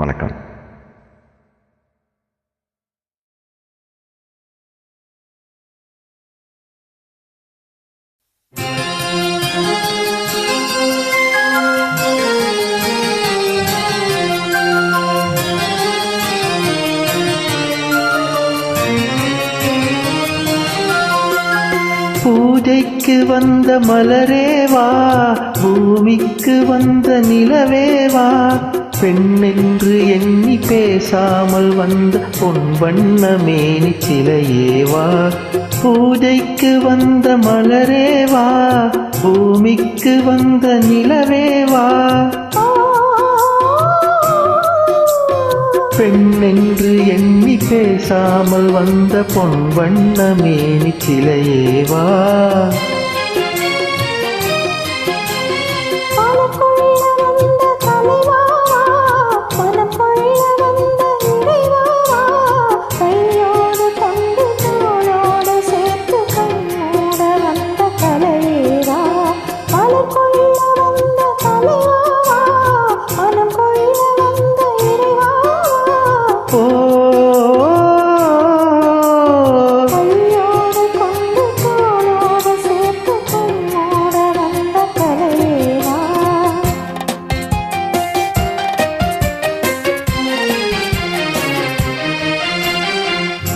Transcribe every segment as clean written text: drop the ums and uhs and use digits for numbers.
வணக்கம். பூஜைக்கு வந்த மலரேவா, பூமிக்கு வந்த நிலவேவா, பெண்ணென்று எண்ணி பேசாமல் வந்த பொன் வண்ண மேனி சிலையேவா. பூஜைக்கு வந்த மலரேவா, பூமிக்கு வந்த நிலவேவா, பெண்ணென்று எண்ணி பேசாமல் வந்த பொன் வண்ண மேனி சிலையேவா.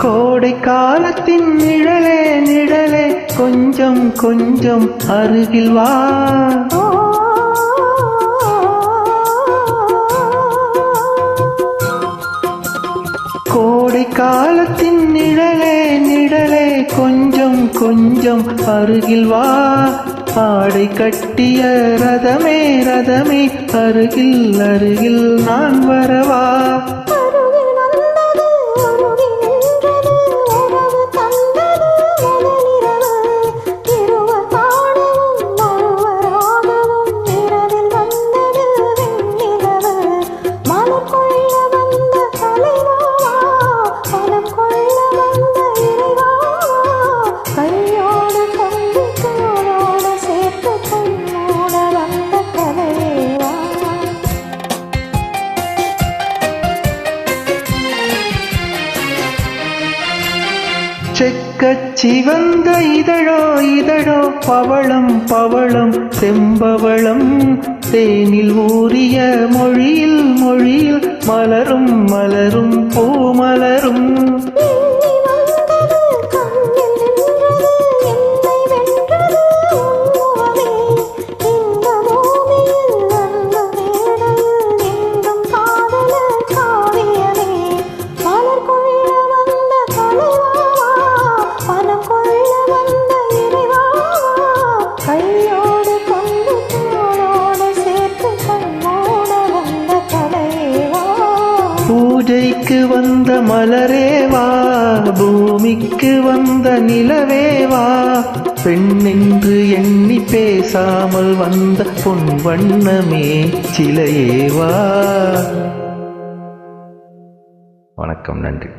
கோடை காலத்தின் நிழலே நிழலே, கொஞ்சம் கொஞ்சம் அருகில் வா. கோடை காலத்தின் நிழலே நிழலே, கொஞ்சம் கொஞ்சம் அருகில் வா. ஆடை கட்டிய ரதமே ரதமே, அருகில் அருகில் நான் வரவா. செக்கச் சிவந்த இதழோ இதழோ, பவளம் பவளம் செம்பவளம், தேனில் ஊறிய மொழியில் மொழியில் மலரும் மலரும் பூமலரும். பூஜைக்கு வந்த மலரேவா, பூமிக்கு வந்த நிலவேவா, பெண்ணென்று எண்ணி பேசாமல் வந்த பொன் வண்ணமே சிலையேவா. வணக்கம். நன்றி.